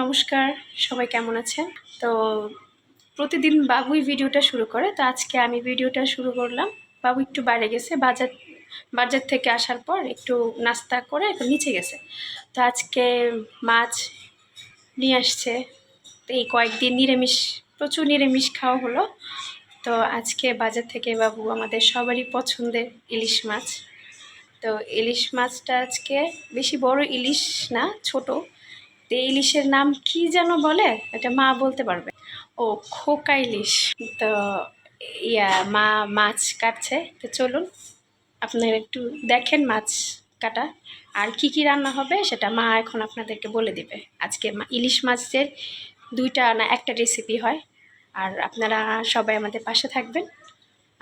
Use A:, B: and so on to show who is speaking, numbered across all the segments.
A: নমস্কার, সবাই কেমন আছেন? তো প্রতিদিন বাবুই ভিডিওটা শুরু করে, তো আজকে আমি ভিডিওটা শুরু করলাম। বাবু একটু বাইরে গেছে, বাজার থেকে আসার পর একটু নাস্তা করে একটু নিচে গেছে। তো আজকে মাছ নিয়ে আসছে। তো এই কয়েকদিন প্রচুর নিরামিষ খাওয়া হলো। তো আজকে বাজার থেকে বাবু আমাদের সবারই পছন্দের ইলিশ মাছ। তো ইলিশ মাছটা আজকে বেশি বড় ইলিশ না, ছোট। তো এই ইলিশের নাম কি যেন বলে, এটা মা বলতে পারবে। ও, খোকা ইলিশ। তো মা মাছ কাটছে। তো চলুন আপনারা একটু দেখেন মাছ কাটা, আর কি কি রান্না হবে সেটা মা এখন আপনাদেরকে বলে দিবে। আজকে ইলিশ মাছের দুইটা না একটা রেসিপি হয়। আর আপনারা সবাই আমাদের পাশে থাকবেন,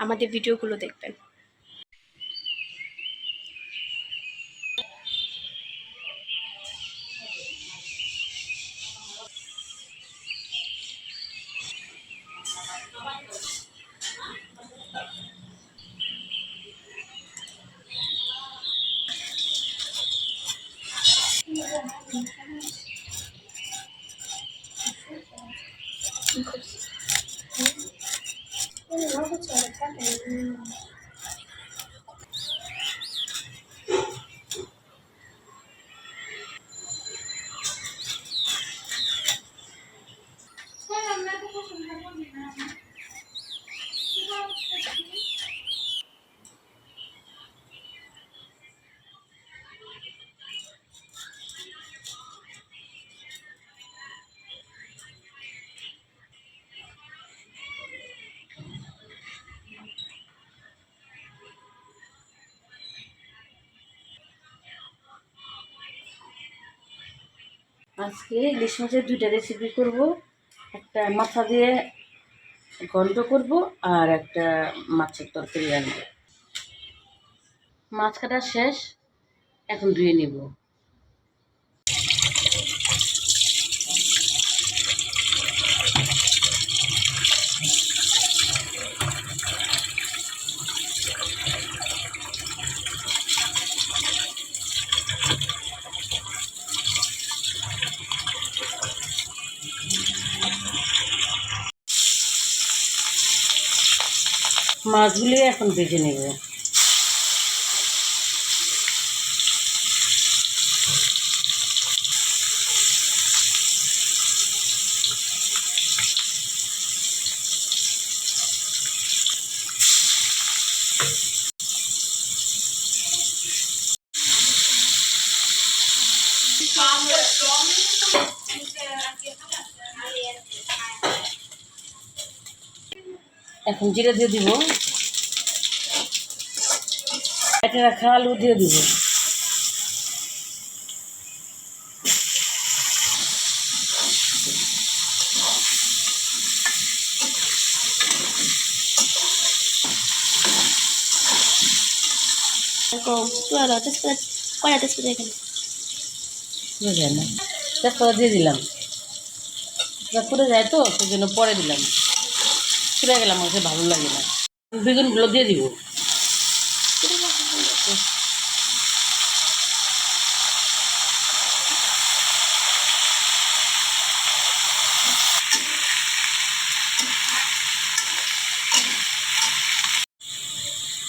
A: আমাদের ভিডিওগুলো দেখবেন।
B: আজকে ইলিশ মাছের দুইটা রেসিপি করব। একটা মাথা দিয়ে ঘন্ট করব আর একটা মাছের তরকারি রান্না। মাছ কাটা শেষ, এখন ধুয়ে নিব। মাছগুলি এখন ভেজে নেব। এখন জিরা দিয়ে দিব, কেটে রাখা আলু দিয়ে দিব। তেজপাতা দিয়ে দিলাম, পুড়ে যায় তো সেই জন্য পরে দিলাম। পুড়ে গেলাম, আমাকে ভালো লাগে না। বেগুনগুলো দিয়ে দিব।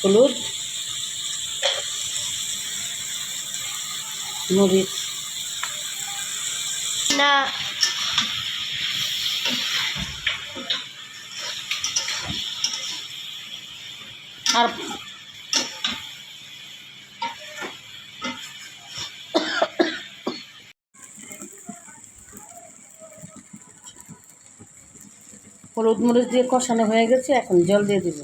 B: হলুদ, মরিচ
A: না,
B: আর হলুদ মরিচ দিয়ে কষানো হয়ে গেছে, এখন জল দিয়ে দিব।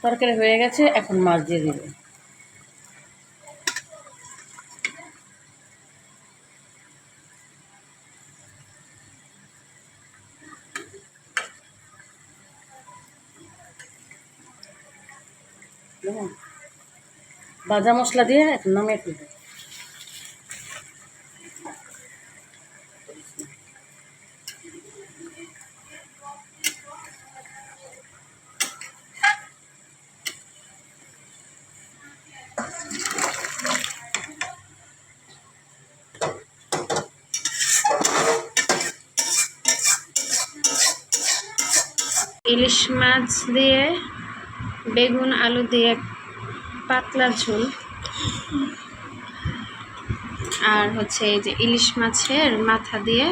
B: তরকারি হয়ে গেছে, এখন মাছ দিয়ে দিব। ভাজা মশলা দিয়ে এখন নামিয়ে ফেলবো।
A: ইলিশ মাছ দিয়ে বেগুন আলু দিয়ে পাতলা ঝোল, আর হচ্ছে এই যে ইলিশ মাছের মাথা দিয়ে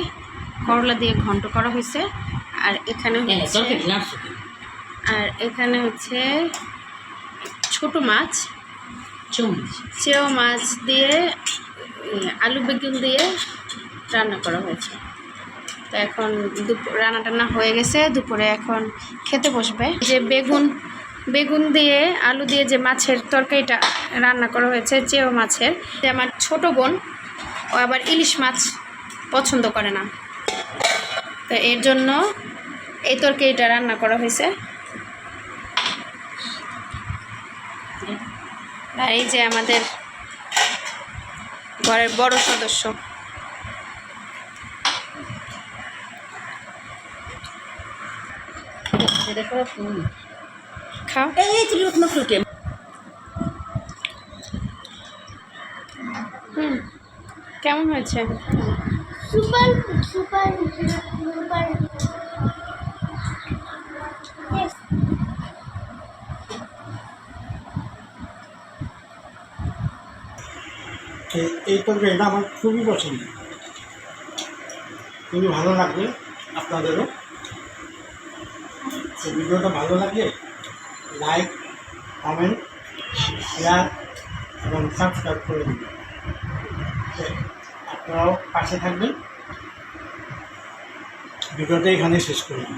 A: করলা দিয়ে ঘন্ট করা হয়েছে। আর এখানে হচ্ছে ছোট মাছ, চেও মাছ দিয়ে আলু বেগুন দিয়ে রান্না করা হয়েছে। তো এখন রান্না টান্না হয়ে গেছে, দুপুরে এখন খেতে বসবে। যে বেগুন দিয়ে আলু দিয়ে যে মাছের তরকারিটা রান্না করা হয়েছে চেও মাছের, যে আমার ছোট বোন ও আবার ইলিশ মাছ পছন্দ করে না, তো এর জন্য এই তরকারিটা রান্না করা হয়েছে। আর এই যে আমাদের ঘরের বড় সদস্য, খাও। কেমন হয়েছে?
C: Super super super.
D: এই তরকারিটা আমার খুবই পছন্দ, খুবই ভালো লাগবে আপনাদেরও। এই ভিডিওটা ভালো লাগলে লাইক, কমেন্ট, শেয়ার এবং সাবস্ক্রাইব করে দিন। আপনারাও পাশে থাকবেন। ভিডিওটা এখানে শেষ করলাম।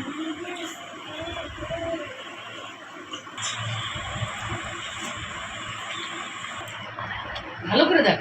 B: ভালো করে দেখ।